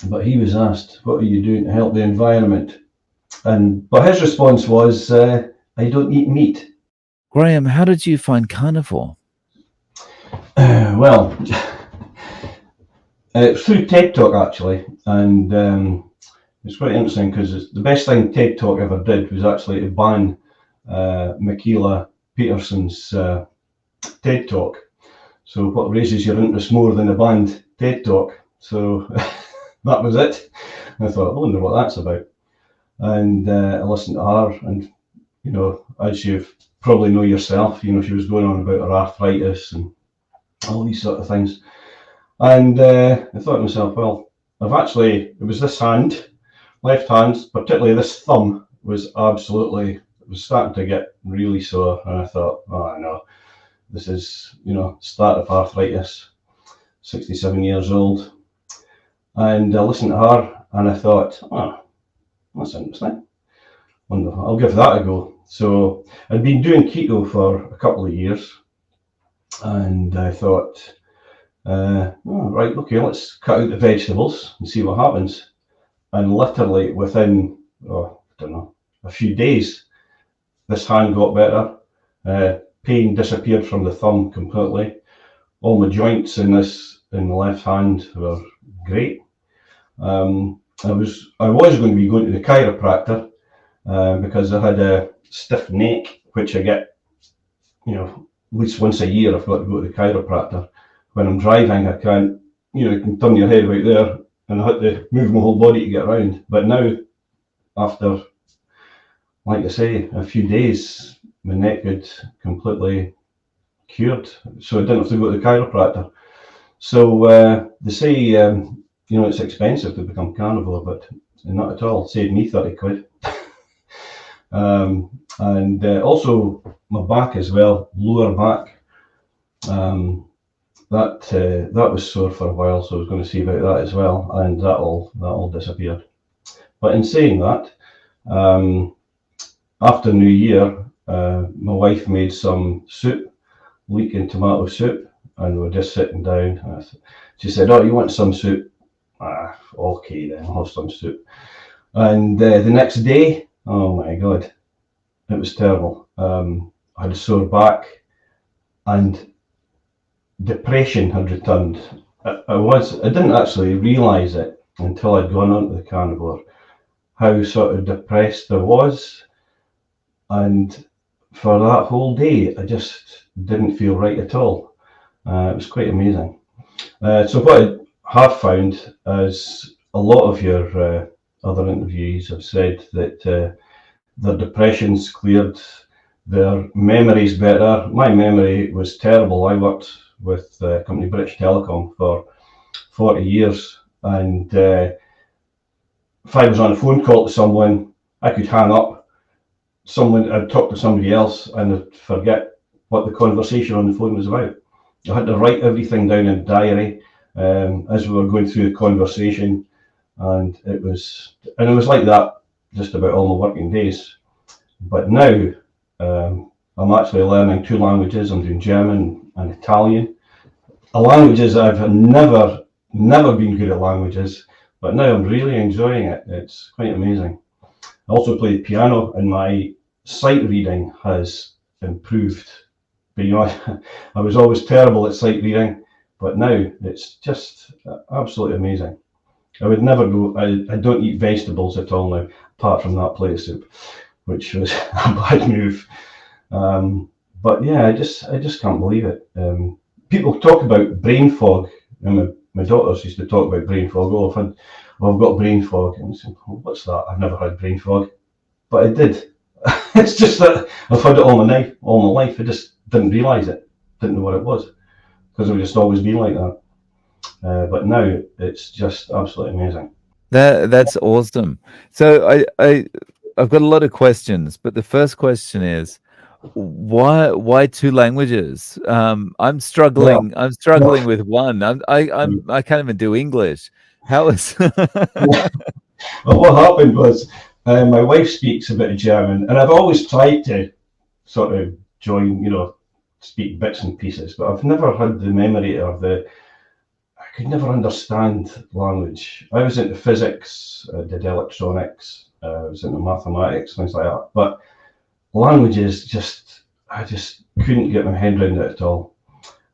But he was asked, what are you doing to help the environment? But his response was, I don't eat meat. Graeme, how did you find Carnivore? Well, through TED Talk actually, and it's quite interesting because the best thing TED Talk ever did was actually to ban Michaela Peterson's TED Talk. So what raises your interest more than a banned TED Talk? So that was it. I thought, I wonder what that's about. And I listened to her, and you know, as you probably know yourself, you know, she was going on about her arthritis and all these sort of things. And I thought to myself, well, it was this hand, left hand, particularly this thumb, was starting to get really sore. And I thought, oh no, this is, you know, start of arthritis, 67 years old. And I listened to her and I thought, oh, that's interesting. Wonderful. I'll give that a go. So I'd been doing keto for a couple of years, and I thought, right, okay, let's cut out the vegetables and see what happens. And literally within, I don't know, a few days, this hand got better. Pain disappeared from the thumb completely. All the joints in the left hand were great. I was going to be going to the chiropractor because I had a stiff neck, which I get, you know, at least once a year. I've got to go to the chiropractor. When I'm driving, I can't, you know, you can turn your head about there, and I had to move my whole body to get around. But now, after, like I say, a few days, my neck had completely cured, so I didn't have to go to the chiropractor. So they say, you know, it's expensive to become carnivore, but not at all. It saved me 30 quid. And also my back as well, lower back. That was sore for a while, so I was going to see about that as well, and that all disappeared. But in saying that, after New Year, my wife made some soup, leek and tomato soup, and we're just sitting down. She said, "Oh, you want some soup?" Okay, then I'll have some soup. And the next day, oh my God, it was terrible. I had a sore back, and depression had returned. I didn't actually realise it until I'd gone onto the carnivore, how sort of depressed I was. And for that whole day, I just didn't feel right at all. It was quite amazing. So what I have found is a lot of your other interviewees have said that their depression's cleared, their memory's better. My memory was terrible. I worked with the company British Telecom for 40 years, and if I was on a phone call to someone, I could hang up. I'd talk to somebody else and I'd forget what the conversation on the phone was about. I had to write everything down in a diary as we were going through the conversation, and it was like that just about all my working days. But now I'm actually learning 2 languages. I'm doing German and Italian. Languages I've never been good at languages, but now I'm really enjoying it. It's quite amazing. I also play piano, and my sight reading has improved beyond. I was always terrible at sight reading, but now it's just absolutely amazing. I would never go. I don't eat vegetables at all now, apart from that plate of soup, which was a bad move. But yeah, I just can't believe it. People talk about brain fog, and my daughters used to talk about brain fog. I've got brain fog, and I said, what's that? I've never had brain fog, but I did. It's just that I've had it all my life. I just didn't realise it, didn't know what it was, because I've just always been like that. But now it's just absolutely amazing. That's awesome. So I've got a lot of questions, but the first question is, why 2 languages? I'm struggling. Well, I'm struggling with one. I can't even do English. How is? well, what happened was my wife speaks a bit of German, and I've always tried to sort of join, you know, speak bits and pieces, but I've never had the memory or the could never understand language. I was into physics, did electronics, I was into mathematics, things like that. But languages, I just couldn't get my head around it at all.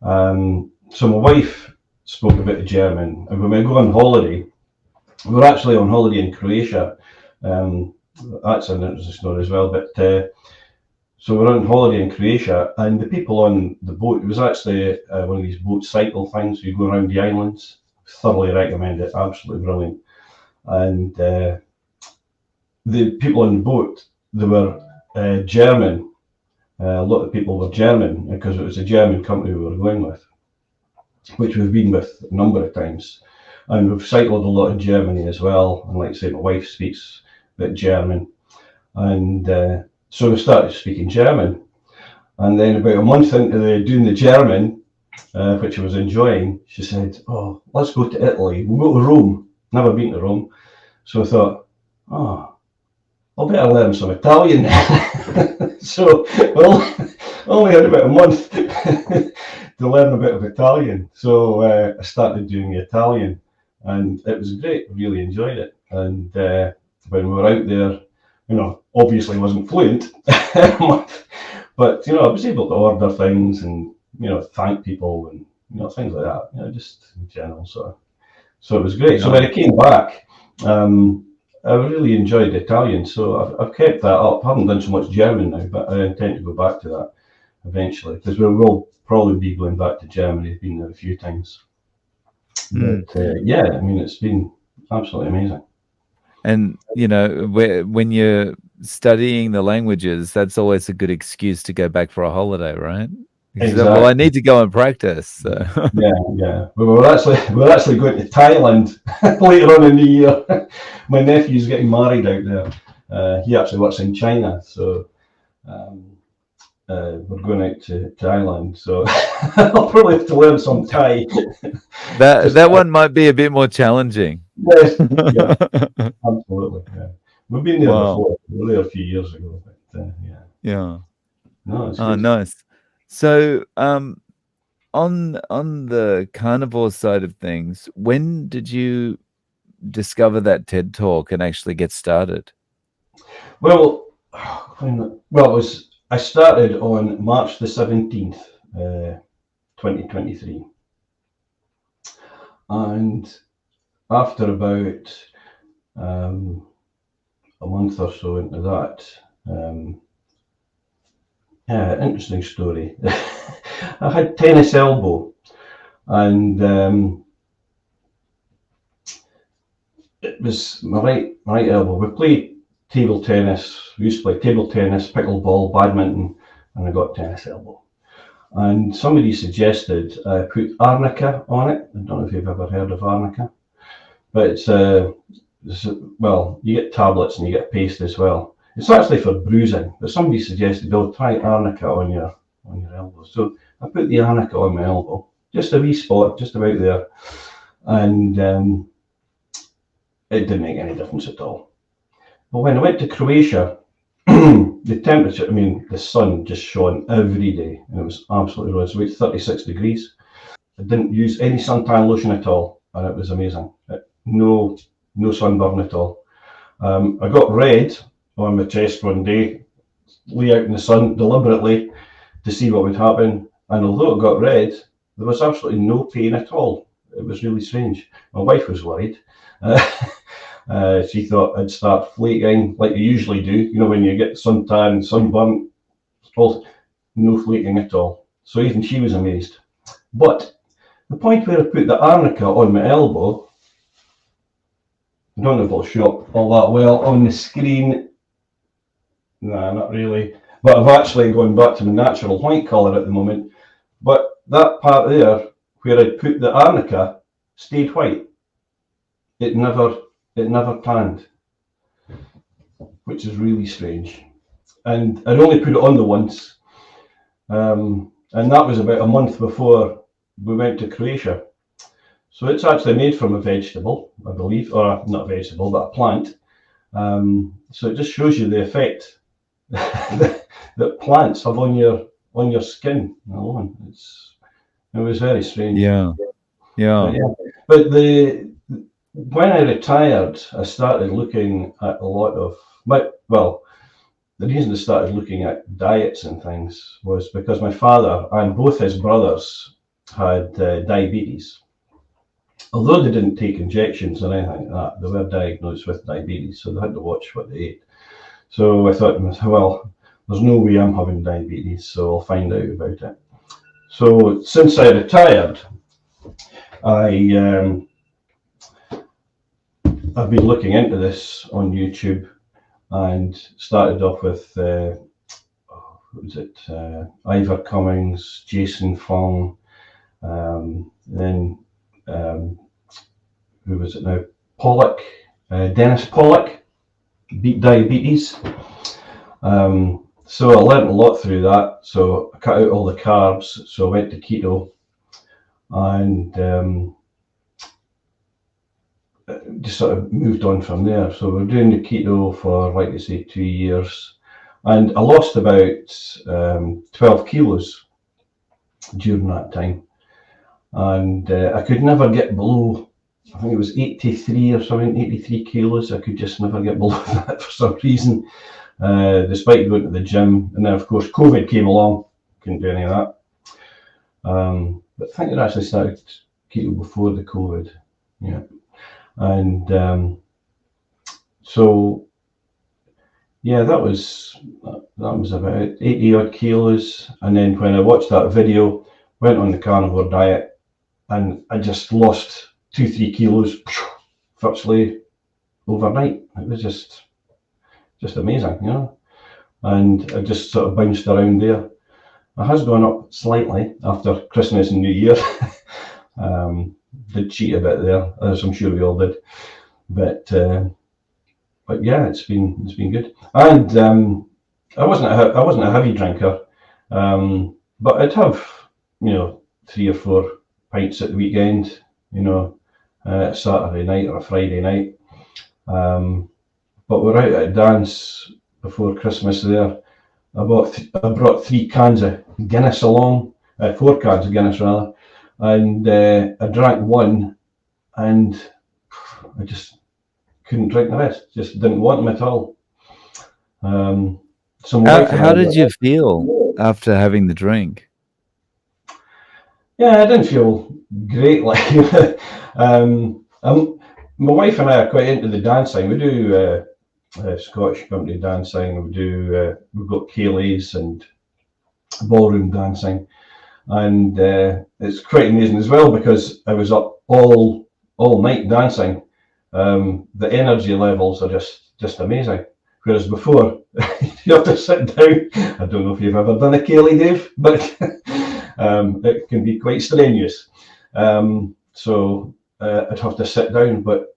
So my wife spoke a bit of German, and when we go on holiday, we were actually on holiday in Croatia. That's an interesting story as well. But so we're on holiday in Croatia, and the people on the boat, it was actually one of these boat cycle things. You go around the islands. Thoroughly recommend it. Absolutely brilliant. And the people on the boat, they were German. A lot of people were German because it was a German company we were going with, which we've been with a number of times. And we've cycled a lot in Germany as well. And like I say, my wife speaks a bit German. And so we started speaking German. And then about a month into doing the German, which I was enjoying, she said, "Oh, let's go to Italy. We'll go to Rome." Never been to Rome. So I thought, oh, I'll better learn some Italian. So only had about a month to learn a bit of Italian. So I started doing the Italian, and it was great. I really enjoyed it. And when we were out there, obviously wasn't fluent, but I was able to order things and thank people and things like that. Just in general. So it was great. So when I came back, I really enjoyed Italian, so I've kept that up. I haven't done so much German now, but I intend to go back to that eventually, because we will probably be going back to Germany. I've been there a few times. But yeah, I mean, it's been absolutely amazing. And when you're studying the languages, that's always a good excuse to go back for a holiday, right? Exactly. Well, I need to go and practice. So. Yeah. We're actually going to Thailand later on in the year. My nephew's getting married out there. He actually works in China, so we're going out to Thailand. So I'll probably have to learn some Thai. That one might be a bit more challenging. Yes, yeah, absolutely. Yeah. We've been there before. We were there a few years ago. But, yeah. No, it's good. Nice. So, on the carnivore side of things, when did you discover that TED Talk and actually get started? Well, I started on March the 17th, 2023, and after about a month or so into that. Interesting story. I had tennis elbow, and it was my right elbow. We played table tennis. We used to play table tennis, pickleball, badminton, and I got tennis elbow. And somebody suggested I put arnica on it. I don't know if you've ever heard of arnica, but it's you get tablets and you get paste as well. It's actually for bruising, but somebody suggested, try arnica on your elbow. So I put the arnica on my elbow, just a wee spot, just about there, and it didn't make any difference at all. But when I went to Croatia, the temperature, the sun just shone every day, and it was absolutely right. It was about 36 degrees. I didn't use any suntan lotion at all, and it was amazing. No sunburn at all. I got red on my chest one day, lay out in the sun deliberately to see what would happen. And although it got red, there was absolutely no pain at all. It was really strange. My wife was worried. She thought I'd start flaking like you usually do. When you get suntan, sunburn, no flaking at all. So even she was amazed. But the point where I put the arnica on my elbow, I don't know if it'll show up all that well on the screen. Nah, not really. But I've actually gone back to my natural white colour at the moment. But that part there, where I put the arnica, stayed white. It never tanned, which is really strange. And I'd only put it on the once, and that was about a month before we went to Croatia. So it's actually made from a vegetable, I believe, or not a vegetable, but a plant. So it just shows you the effect that plants have on your skin alone. It was very strange. Yeah. Yeah. Yeah. But when I retired, I started looking at a lot of well, the reason I started looking at diets and things was because my father and both his brothers had diabetes. Although they didn't take injections or anything like that, they were diagnosed with diabetes, so they had to watch what they ate. So I thought to myself, well, there's no way I'm having diabetes, so I'll find out about it. So since I retired, I I've been looking into this on YouTube and started off with what was it? Ivor Cummings, Jason Fung, then who was it now? Pollock, Dennis Pollock, beat diabetes. So I learned a lot through that. So I cut out all the carbs. So I went to keto, and just sort of moved on from there. So we're doing the keto for, like I say, 2 years, and I lost about 12 kilos during that time, and I could never get below, I think it was 83 or something, 83 kilos. I could just never get below that for some reason, despite going to the gym. And then, of course, COVID came along, couldn't do any of that. But I think it actually started keto before the COVID, yeah. And so, yeah, that was about 80 odd kilos. And then when I watched that video, went on the carnivore diet, and I just lost 2-3 kilos virtually overnight. It was just amazing, you know. And I just sort of bounced around there. It has gone up slightly after Christmas and New Year. Did cheat a bit there, as I'm sure we all did. But yeah, it's been good. And I wasn't a heavy drinker, but I'd have, 3 or 4 pints at the weekend, Saturday night or a Friday night. But we're out at a dance before Christmas there. I brought 3 cans of Guinness along, 4 cans of Guinness rather, and I drank one, and I just couldn't drink the rest. Just didn't want them at all. So how did you feel after having the drink? Yeah, I didn't feel great. Like, my wife and I are quite into the dancing. We do Scottish company dancing. We've got Kayleys and ballroom dancing, and it's quite amazing as well because I was up all night dancing. The energy levels are just amazing. Whereas before, you have to sit down. I don't know if you've ever done a Kayley, Dave, but it can be quite strenuous. So I'd have to sit down, but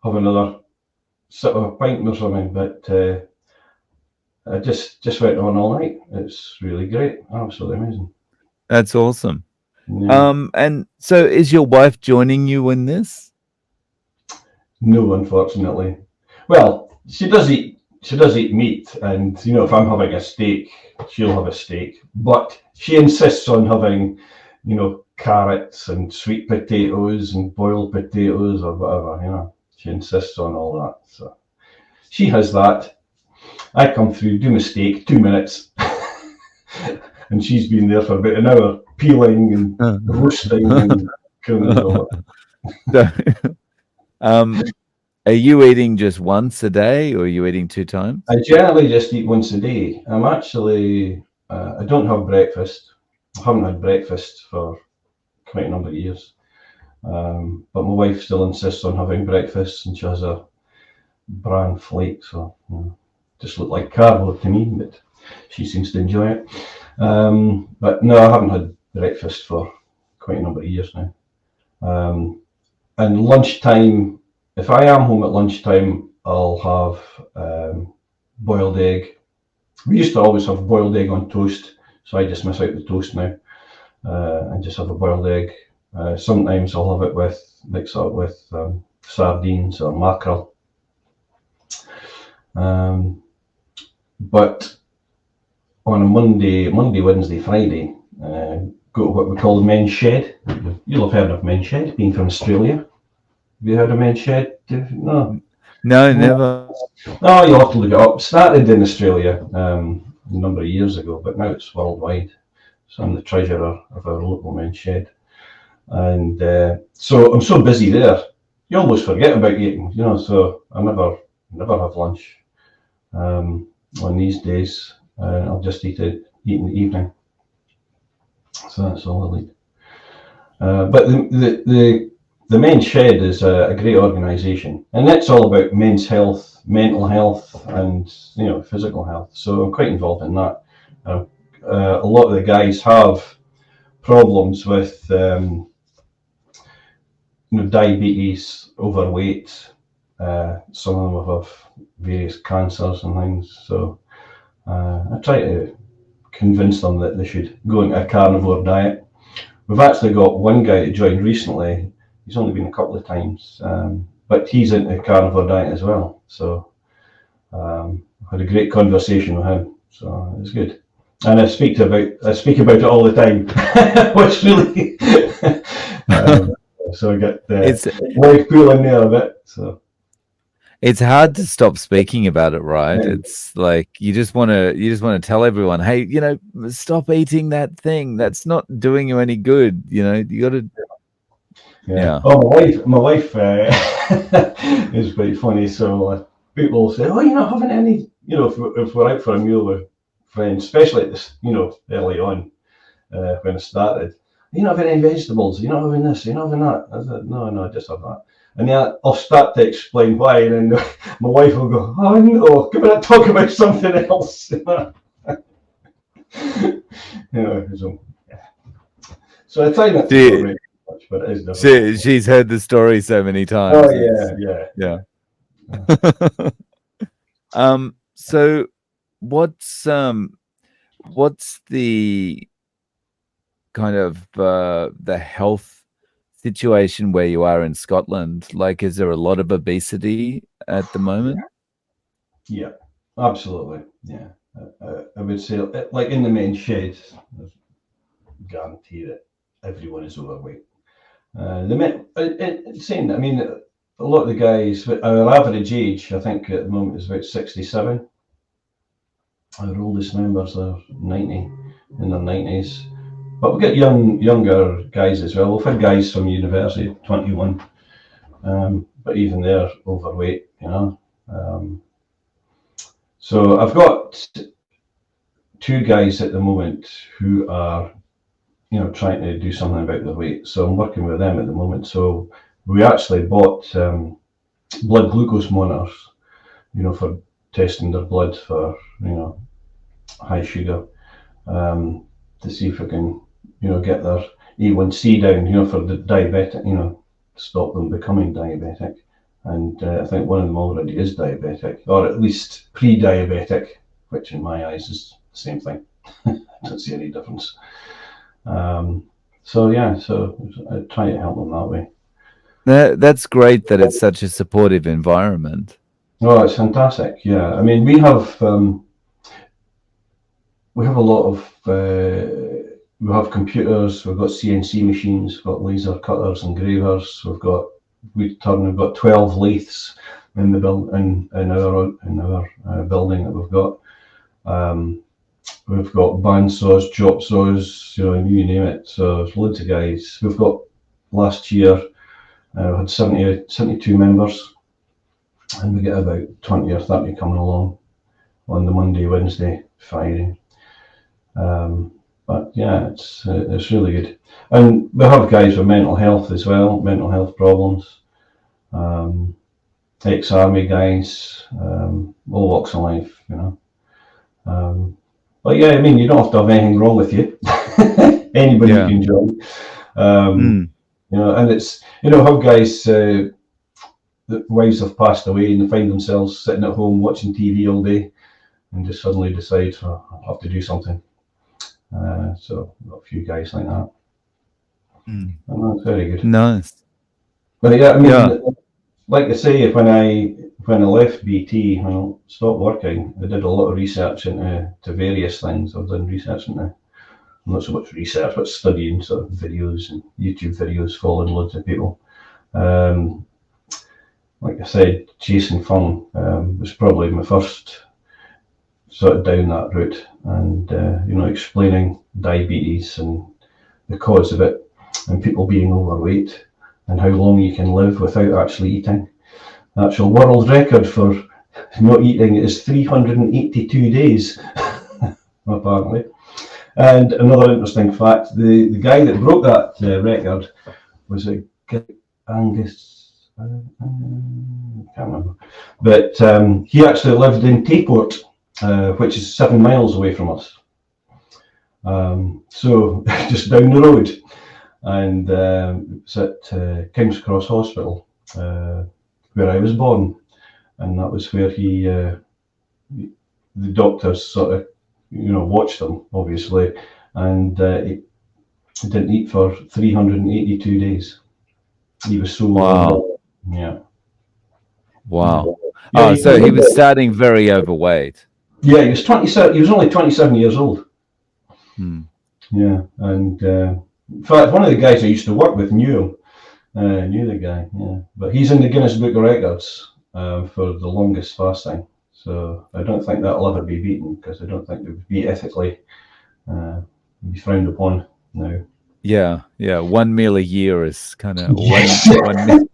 have another sip of a pint or something. But I just went on all night. It's really great, absolutely amazing. That's awesome. Yeah. And so, is your wife joining you in this? No, unfortunately. Well, she does eat meat, and if I'm having a steak, she'll have a steak. But she insists on having, carrots and sweet potatoes and boiled potatoes or whatever. She insists on all that. So she has that. I come through, do my steak, 2 minutes, and she's been there for about an hour peeling and roasting and killing all that. Are you eating just once a day, or are you eating 2 times? I generally just eat once a day. I'm actually, I don't have breakfast. I haven't had breakfast for quite a number of years. But my wife still insists on having breakfast, and she has a bran flake, so just look like Carb to me, but she seems to enjoy it. But no, I haven't had breakfast for quite a number of years now. And lunchtime, if I am home at lunchtime, I'll have boiled egg. We used to always have boiled egg on toast, so I just miss out the toast now and just have a boiled egg. Sometimes I'll have it mix it up with sardines or mackerel. But on a Monday, Wednesday, Friday, go got what we call the men's shed. You'll have heard of men's shed, being from Australia. Have you heard of men's shed? No. No, never. No, you'll have to look it up. Started in Australia a number of years ago, but now it's worldwide. So I'm the treasurer of our local men's shed. And so I'm so busy there, you almost forget about eating, so I never have lunch on these days. I'll just eat in the evening. So that's all I eat. But the men's shed is a great organisation, and that's all about men's health, mental health, and physical health. So I'm quite involved in that. A lot of the guys have problems with diabetes, overweight. Some of them have various cancers and things. So I try to convince them that they should go into a carnivore diet. We've actually got one guy that joined recently. He's only been a couple of times, but he's into a carnivore diet as well. So I had a great conversation with him. So it was good. And I speak about it all the time, which really so I get leg pull in there a bit. So it's hard to stop speaking about it, right? Yeah. It's like you just want to tell everyone, hey, stop eating that thing. That's not doing you any good. You got to. Yeah. Oh, my wife is quite funny. So people say, "Oh, you're not having any." If we're out for a meal with friends, especially at this, early on when it started, you're not having any vegetables. You're not having this. You're not having that. I said, no, I just have that. And then I'll start to explain why, and then my wife will go, "Oh no, come on, talk about something else." So I try not to talk much, but it is difficult. She's heard the story so many times. Oh yeah. So what's the kind of the health situation where you are in Scotland? Like, is there a lot of obesity at the moment? Yeah, absolutely. Yeah, I would say, like in the men's shed, I guarantee that everyone is overweight. Saying, I mean, a lot of the guys, our average age, I think at the moment is about 67. Our oldest members are 90, in their 90s. But we get younger guys as well. We've had guys from university, 21, but even they're overweight, So I've got two guys at the moment who are, trying to do something about their weight. So I'm working with them at the moment. So we actually bought blood glucose monitors, for testing their blood for, high sugar, to see if we can, get their A1C down, for the diabetic, stop them becoming diabetic. And I think one of them already is diabetic, or at least pre-diabetic, which in my eyes is the same thing. I don't see any difference. So I try to help them that way. That's great that it's such a supportive environment. Oh, it's fantastic. Yeah, I mean, we have a lot of we have computers. We've got CNC machines. We've got laser cutters and gravers. We've got 12 lathes in the in our building that we've got. We've got bandsaws, chop saws, you name it. So there's loads of guys. We've got last year we had 72 members, and we get about 20 or 30 coming along on the Monday, Wednesday, Friday. But yeah, it's really good. And we have guys with mental health as well, mental health problems. Ex-army guys, all walks of life, But yeah, I mean, you don't have to have anything wrong with you. Anybody can join. And it's, how guys, the wives have passed away and they find themselves sitting at home watching TV all day and just suddenly decide, I have to do something. So I've got a few guys like that. And that's very good. Nice. But yeah, I mean, like I say, when I left BT, when I stopped working, I did a lot of research into various things. I've done research into not so much research, but studying sort of videos and YouTube videos, following loads of people. Like I said, chasing fun was probably my first sort of down that route, and explaining diabetes and the cause of it, and people being overweight, and how long you can live without actually eating. The actual world record for not eating is 382 days, apparently. And another interesting fact, the guy that broke that record was a Angus, I can't remember, but he actually lived in Tayport, which is 7 miles away from us. So just down the road, and it's at King's Cross Hospital, where I was born, and that was where the doctors sort of, watched him, obviously, and he didn't eat for 382 days. He was so wow. Yeah. Wow. Yeah, so he was starting very overweight. Yeah, he was 27. He was only 27 years old. Yeah, and in fact, one of the guys I used to work with knew the guy. Yeah, but he's in the Guinness Book of Records for the longest fasting. So I don't think that'll ever be beaten, because I don't think it would be ethically be frowned upon now. Yeah. 1 meal a year is kind of one meal.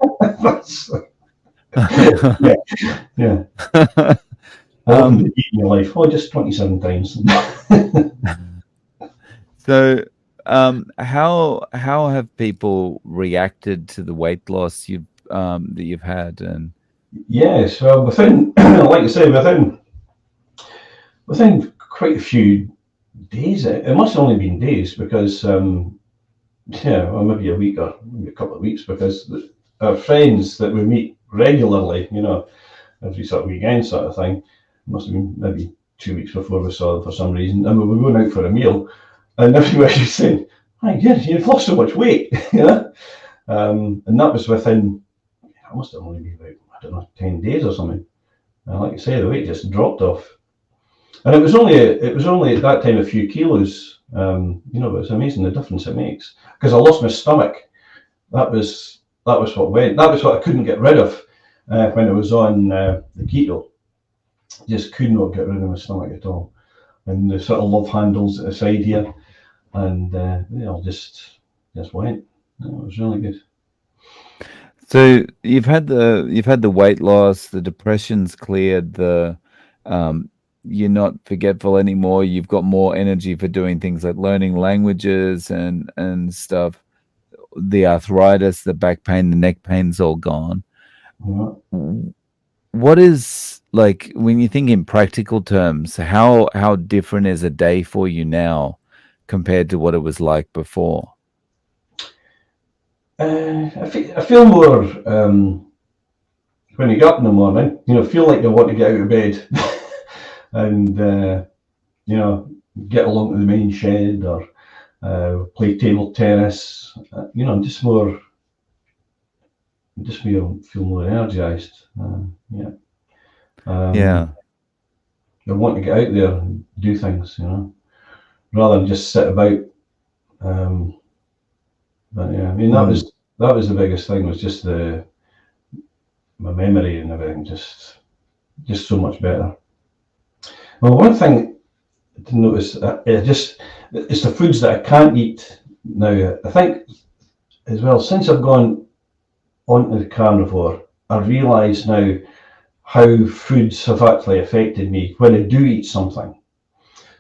Yeah. How often did you eat in your life? Oh, just 27 times. So, how have people reacted to the weight loss that you've had? And yes, well, within, like I say, within quite a few days, it must have only been days, because or maybe a week or maybe a couple of weeks, because our friends that we meet regularly, every sort of weekend sort of thing, must have been maybe 2 weeks before we saw them for some reason, and we were going out for a meal, and everybody's saying, "My goodness, you've lost so much weight," and that was within, I must have only been about, I don't know, 10 days or something. And like I say, the weight just dropped off, and it was only at that time a few kilos, but it's amazing the difference it makes, because I lost my stomach. That was what went. That was what I couldn't get rid of when I was on the keto. Just could not get rid of my stomach at all, and the sort of love handles at the side here, and just went. It was really good. so you've had the weight loss, the depression's cleared, you're not forgetful anymore. You've got more energy for doing things like learning languages and stuff. The arthritis, the back pain, the neck pain's all gone. Yeah. What is, like, when you think in practical terms, how different is a day for you now compared to what it was like before? I feel more when you get up in the morning, feel like you want to get out of bed and get along to the main shed or play table tennis. Just feel more energized. Yeah. I want to get out there and do things, rather than just sit about. But yeah, I mean, that was the biggest thing, was just my memory and everything, just so much better. Well, one thing to notice, it's the foods that I can't eat now. I think as well, since I've gone onto the carnivore, I realise now how foods have actually affected me when I do eat something.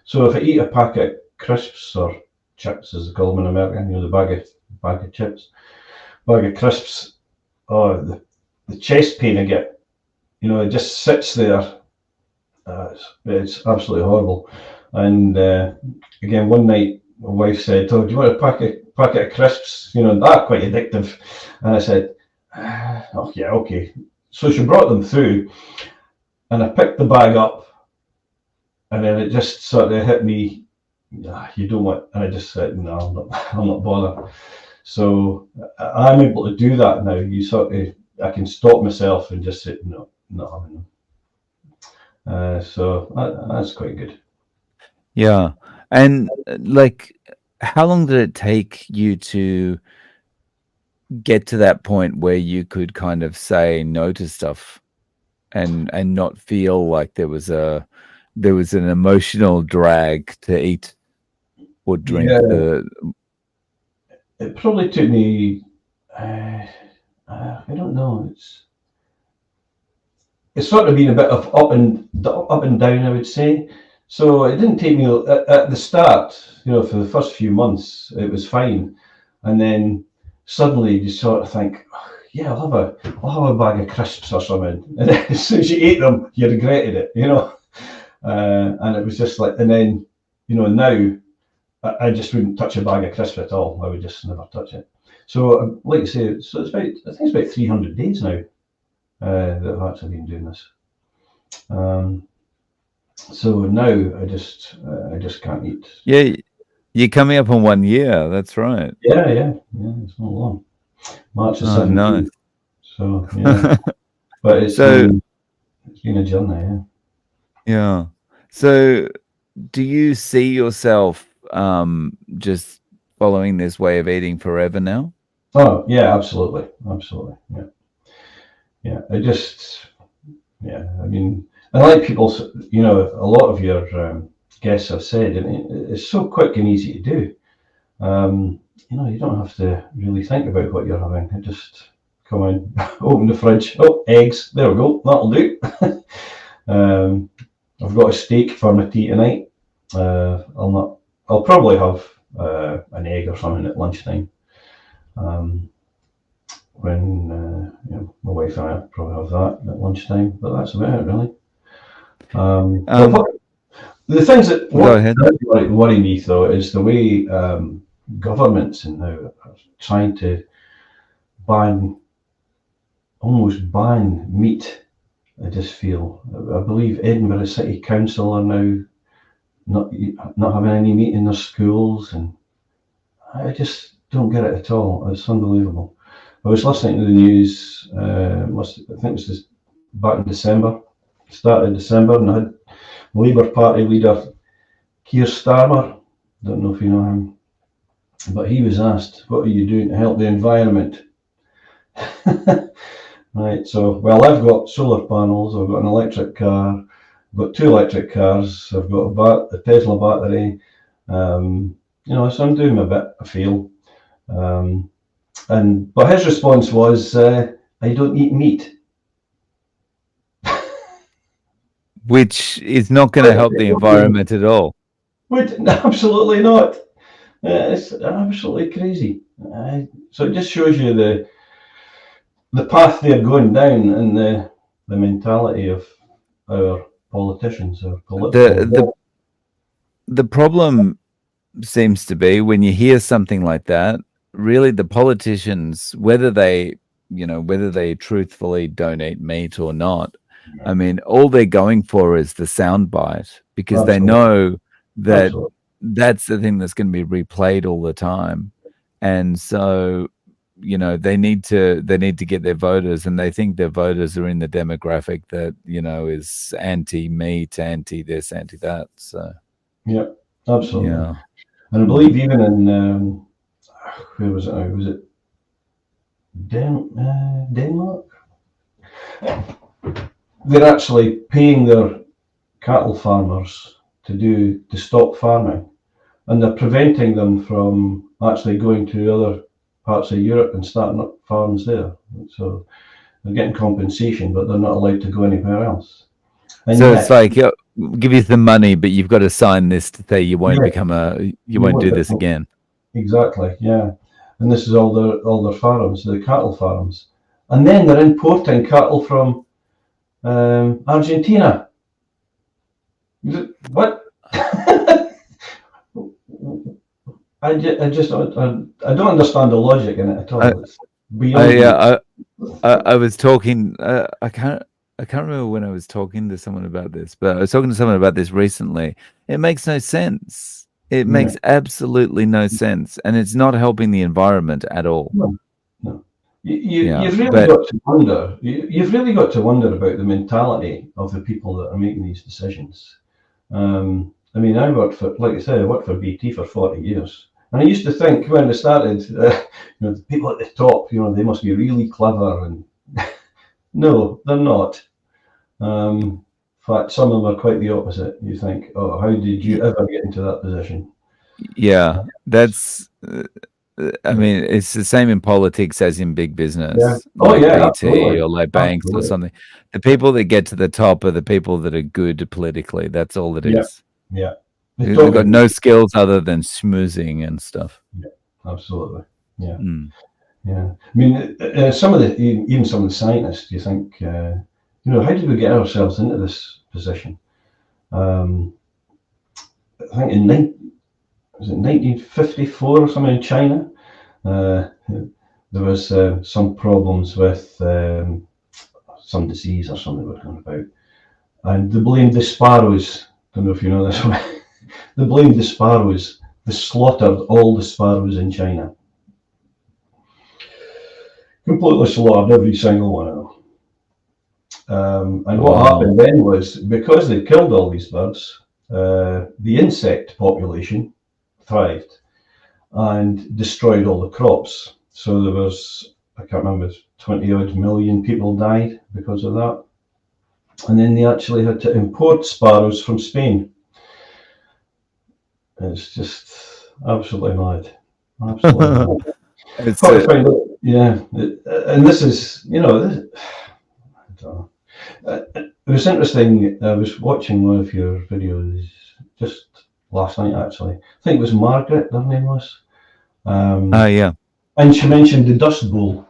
So if I eat a packet of crisps, or chips as they call them in America, the bag of chips, bag of crisps, the chest pain I get, it just sits there. It's absolutely horrible. And again, one night my wife said, "Oh, do you want a packet of crisps? That's quite addictive." And I said, "Oh yeah, okay." So she brought them through, and I picked the bag up, and then it just sort of hit me. You don't want, and I just said, "No, I'm not bothered." So I'm able to do that now. I can stop myself and just say, "No, not having them." So that's quite good. Yeah. And like, how long did it take you to get to that point where you could kind of say no to stuff and not feel like there was an emotional drag to eat or drink Yeah, the it probably took me. Uh, I don't know. It's sort of been a bit of up and down, I would say. So it didn't take me at the start. For the first few months, it was fine, and then suddenly you sort of think, "Oh, yeah, I'll have a bag of crisps or something," and then as soon as you ate them, you regretted it. And it was just like, and then now I just wouldn't touch a bag of crisps at all. I would just never touch it. So, like I say, so I think it's about 300 days now that I've actually been doing this. So now I just can't eat. yeah, you're coming up on 1 year. That's right. Yeah. It's not long. March the 17th. Nice. So yeah, but it's been a journey. Yeah. Yeah. So, do you see yourself just following this way of eating forever now? Oh yeah, absolutely. Yeah. I mean, and like people, a lot of your guests have said, it's so quick and easy to do. You don't have to really think about what you're having. You just come in, open the fridge. Oh, eggs. There we go. That'll do. I've got a steak for my tea tonight. I'll probably have an egg or something at lunchtime. When my wife and I probably have that at lunchtime, but that's about it really. The things that worry me though is the way governments and now are trying to almost ban meat. I just feel. I believe Edinburgh City Council are now not having any meat in their schools, and I just don't get it at all. It's unbelievable. I was listening to the news. I think it was just back in December, start of December, and I had Labour Party leader Keir Starmer. Don't know if you know him, but he was asked, "What are you doing to help the environment?" Right. So, well, I've got solar panels. I've got an electric car. I've got 2 electric cars. I've got a Tesla battery. So I'm doing my bit. I feel. But his response was, "I don't eat meat," which is not going to help the environment at all. Absolutely not. It's absolutely crazy. So it just shows you the path they're going down and the mentality of our politicians, our political. The problem seems to be when you hear something like that, really the politicians, whether they truthfully don't eat meat or not, I mean, all they're going for is the soundbite because they know that that's the thing that's going to be replayed all the time. And so, they need to get their voters, and they think their voters are in the demographic that, is anti-meat, anti this, anti that. So yeah, absolutely. Yeah. And I believe even in where was it now? Was it Denmark? They're actually paying their cattle farmers to stop farming, and they're preventing them from actually going to other parts of Europe and starting up farms there. So they're getting compensation, but they're not allowed to go anywhere else. And so it's like, give you the money, but you've got to sign this to say you won't won't do this again. Exactly, yeah. And this is all their farms, the cattle farms, and then they're importing cattle from Argentina. What? I don't understand the logic in it at all. It's beyond. I was talking. I can't remember when I was talking to someone about this, but I was talking to someone about this recently. It makes no sense. It makes absolutely no sense, and it's not helping the environment at all. No. You've really got to wonder. You've really got to wonder about the mentality of the people that are making these decisions. And I mean, I worked for, like I said, I worked for BT for 40 years. And I used to think when they started, the people at the top, they must be really clever. And no, they're not. In fact, some of them are quite the opposite. You think, oh, how did you ever get into that position? Yeah, that's. I mean, it's the same in politics as in big business, Yeah. Oh, like yeah, BT absolutely. or like banks or Absolutely. something. The people that get to the top are the people that are good politically. That's all it is. Yeah. They've got no skills other than schmoozing and stuff. Yeah, absolutely. Yeah. Mm. Yeah. I mean, even some of the scientists, you think, how did we get ourselves into this position? I think in 1954 or something in China, there was some problems with some disease or something we're talking about, and they blamed the sparrows. Don't know if you know this one. They blamed the sparrows. They slaughtered all the sparrows in China. Completely slaughtered every single one of them. And what happened then was, because they killed all these birds, the insect population thrived and destroyed all the crops. So there was, I can't remember, 20 odd million people died because of that. And then they actually had to import sparrows from Spain. It's just absolutely mad. Absolutely mad. Yeah. And this is, I don't know. It was interesting. I was watching one of your videos just last night, actually. I think it was Margaret, her name was. Yeah. And she mentioned the Dust Bowl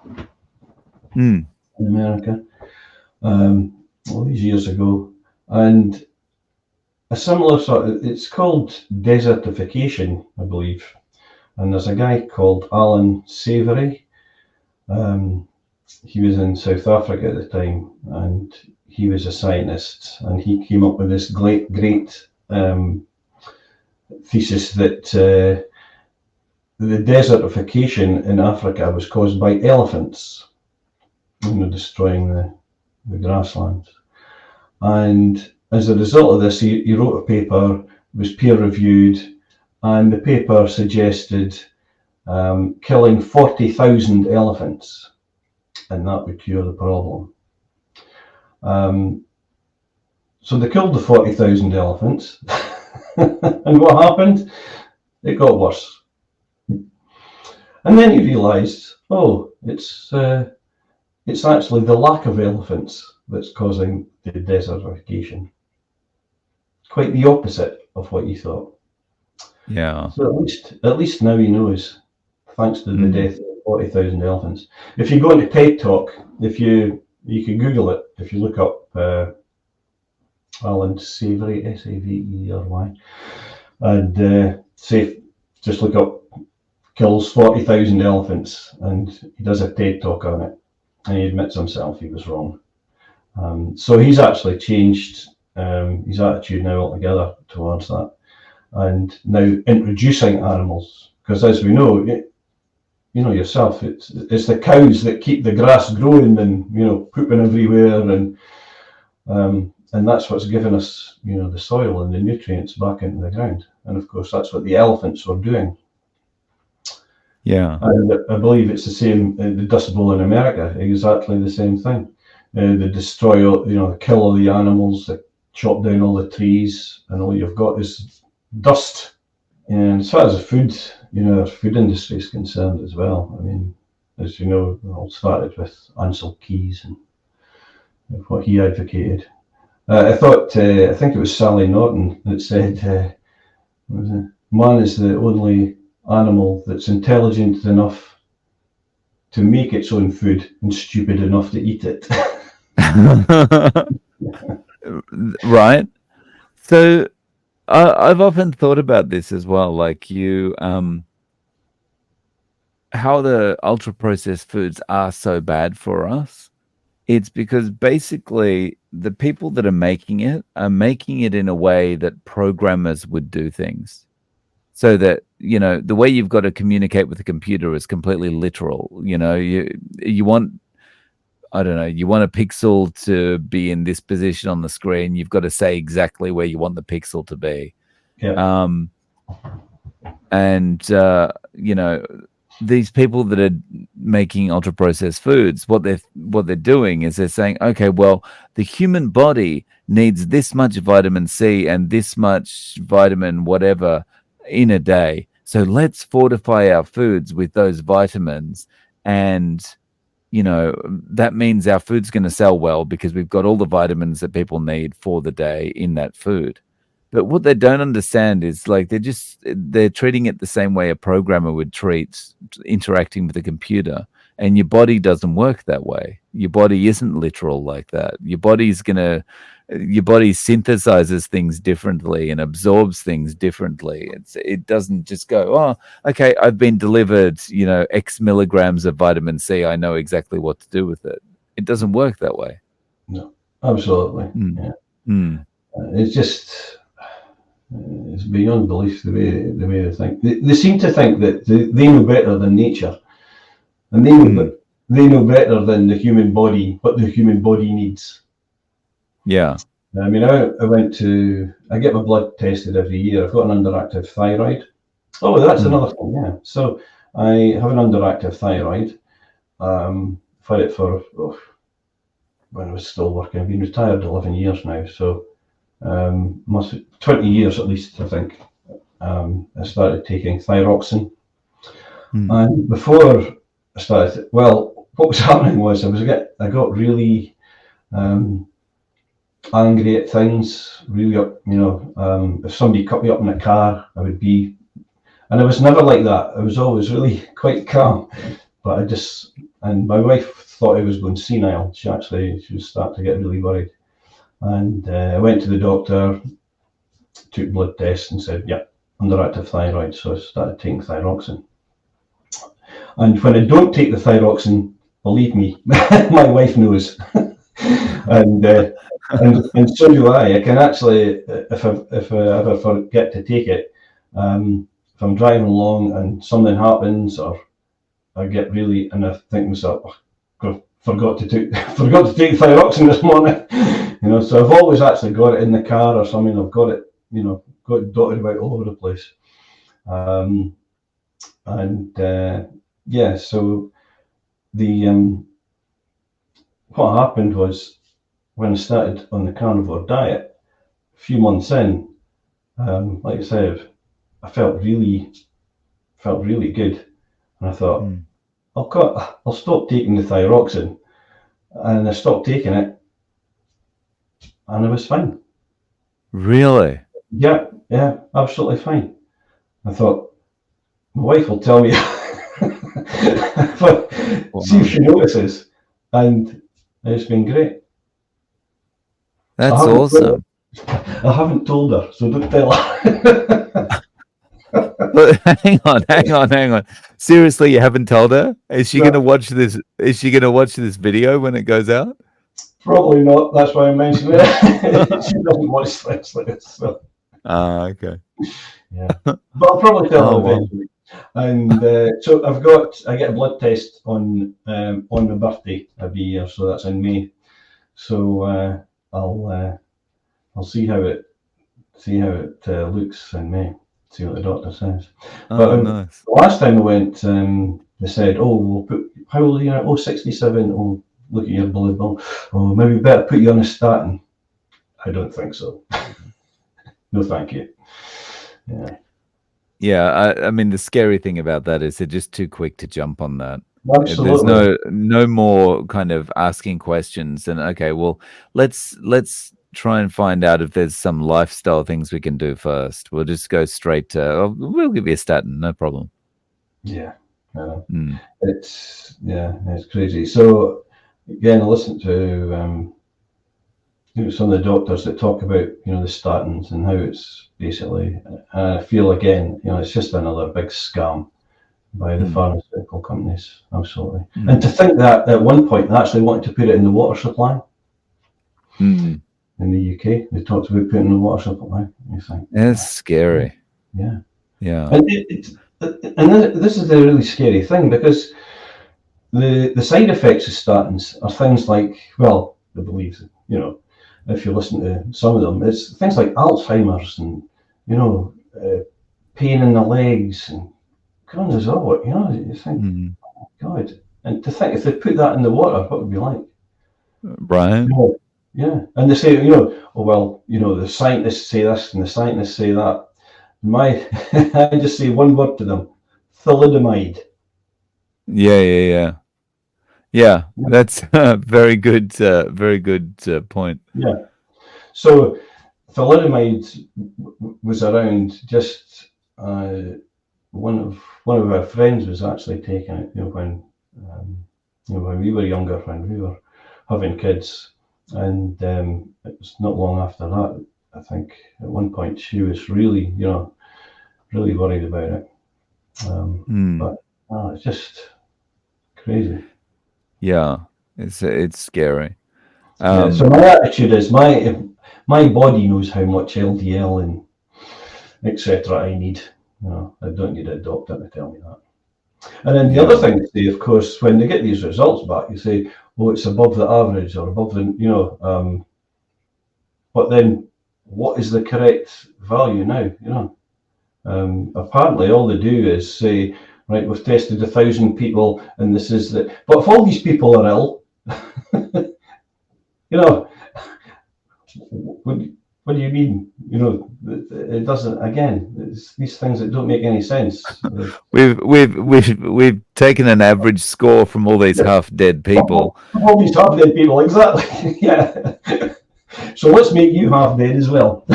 in America all these years ago. And a similar sort of, it's called desertification, I believe. And there's a guy called Alan Savory. He was in South Africa at the time, and he was a scientist, and he came up with this great thesis that the desertification in Africa was caused by elephants, destroying the grasslands. And as a result of this, he wrote a paper, was peer-reviewed, and the paper suggested killing 40,000 elephants, and that would cure the problem. So they killed the 40,000 elephants, and what happened? It got worse. And then he realised, it's actually the lack of elephants that's causing the desertification. Quite the opposite of what you thought. Yeah. So at least now he knows, thanks to the death of 40,000 elephants. If you go into TED Talk, you can Google it. If you look up Alan Savory, Savery, and just look up kills 40,000 elephants, and he does a TED Talk on it, and he admits himself he was wrong. So he's actually changed his attitude now altogether towards that, and now introducing animals, because as we know, yourself, it's the cows that keep the grass growing and pooping everywhere, and that's what's given us the soil and the nutrients back into the ground. And of course that's what the elephants were doing. Yeah. And I believe it's the same, the Dust Bowl in America, exactly the same thing. They destroy, they kill all the animals, they chop down all the trees, and all you've got is dust. And as far as the food, our food industry is concerned as well. I mean, as you know, it all started with Ansel Keys and what he advocated. I think it was Sally Norton that said, man is the only animal that's intelligent enough to make its own food and stupid enough to eat it. Right. So I've often thought about this as well, like how the ultra processed foods are so bad for us. It's because basically the people that are making it in a way that programmers would do things. So that, the way you've got to communicate with the computer is completely literal. You want, I don't know, you want a pixel to be in this position on the screen. You've got to say exactly where you want the pixel to be. Yeah. And you know, these people that are making ultra processed foods, what they're doing is they're saying, okay, well, the human body needs this much vitamin C and this much vitamin whatever in a day, so let's fortify our foods with those vitamins. And you know, that means our food's going to sell well because we've got all the vitamins that people need for the day in that food. But what they don't understand is like they're treating it the same way a programmer would treat interacting with a computer. And your body doesn't work that way. Your body isn't literal like that. Your body synthesizes things differently and absorbs things differently. It doesn't just go, oh, okay, I've been delivered, you know, X milligrams of vitamin C. I know exactly what to do with it. It doesn't work that way. No, absolutely. Yeah. It's just, it's beyond belief the way they think. They seem to think that they know better than nature, and they know better than the human body what the human body needs. Yeah. I mean, I get my blood tested every year. I've got an underactive thyroid. Oh, that's another thing. Yeah. So I have an underactive thyroid. I've had it for when I was still working. I've been retired 11 years now, so must 20 years at least, I think. I started taking thyroxine, and before I started, well, what was happening was I got really angry at things, really up, you know, if somebody cut me up in a car, and I was never like that. I was always really quite calm, but and my wife thought I was going senile. She was starting to get really worried. And I went to the doctor, took blood tests and said, yeah, underactive thyroid. So I started taking thyroxine. And when I don't take the thyroxine, believe me, my wife knows. and so do I. I can actually, if I ever forget to take it, if I'm driving along and something happens, or I get really, and I think to myself, oh, God, forgot to take thyroxine this morning. You know, so I've always actually got it in the car or something. I've got it, you know, got it dotted about all over the place. Yeah, so the what happened was, when I started on the carnivore diet, a few months in, like I said, I felt really good, and I thought, I'll stop taking the thyroxine, and I stopped taking it, and I was fine. Really? Yeah, absolutely fine. I thought, my wife will tell me, but see if she notices, and it's been great. That's awesome. I haven't told her, so don't tell her. But hang on. Seriously, you haven't told her? Is she going to watch this? Is she going to watch this video when it goes out? Probably not. That's why I mentioned it. She doesn't watch things like this. So. Okay. Yeah, but I'll probably tell her eventually. And so I get a blood test on my birthday every year, so that's in May. So I'll see how it looks in May. See what the doctor says. But nice. The last time I went, they said, "Oh, we'll put, how old are you now? Oh, 67. Oh, look at your blood bill. Oh, maybe we better put you on a statin." I don't think so. No, thank you. Yeah. Yeah, I mean, the scary thing about that is they're just too quick to jump on that. Absolutely. There's no more kind of asking questions and okay, well, let's try and find out if there's some lifestyle things we can do first. We'll just go straight to, we'll give you a statin, no problem. Yeah. It's crazy. So again, I listened to some of the doctors that talk about, you know, the statins and how it's basically, I feel again, you know, it's just another big scam by the pharmaceutical companies. Absolutely. And to think that at one point they actually wanted to put it in the water supply. In the UK, they talked about putting the water supply. You think it's scary. Yeah. And this is the really scary thing, because the side effects of statins are things like, well, they believe, you know, if you listen to some of them, it's things like Alzheimer's and you know, pain in the legs and God knows what, you know, you think, oh, God. And to think if they put that in the water, what would it be like? Right. You know, yeah. And they say, you know, oh, well, you know, the scientists say this and the scientists say that. My, I just say one word to them, thalidomide. Yeah, yeah, yeah. Yeah, that's a very good point. Yeah. So thalidomide was around just one of our friends was actually taking it, you know, when we were younger, when we were having kids, and it was not long after that. I think at one point she was really, you know, really worried about it. But it's just crazy. Yeah, it's scary. Yeah. So my attitude is my body knows how much LDL and etc. I need. No, I don't need a doctor to tell me that. And then the other thing they say, of course, when they get these results back, you say, "Oh, it's above the average or above the, you know." But then, what is the correct value now? You know, apparently all they do is say, "Right, we've tested 1,000 people, and this is the." But if all these people are ill, you know, what, what do you mean? You know, it doesn't. Again, it's these things that don't make any sense. We've taken an average score from all these half dead people. All these half dead people, exactly. Yeah. So let's make you half dead as well.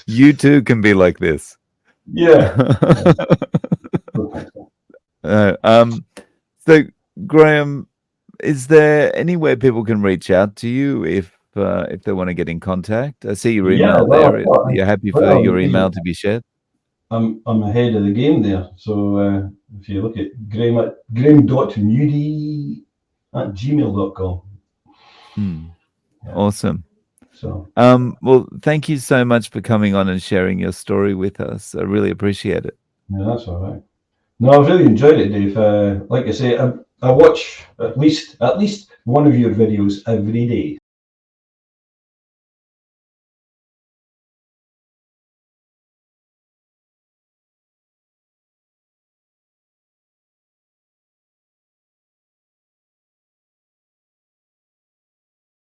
You too can be like this. Yeah. So Graeme, is there anywhere people can reach out to you if they want to get in contact? I see your email there. You're happy for your email to be shared? I'm ahead of the game there. So if you look at Graeme.Moody@gmail.com. Yeah. Awesome. So well, thank you so much for coming on and sharing your story with us. I really appreciate it. Yeah, that's all right. No, I've really enjoyed it, Dave. Like I say, I watch at least one of your videos every day.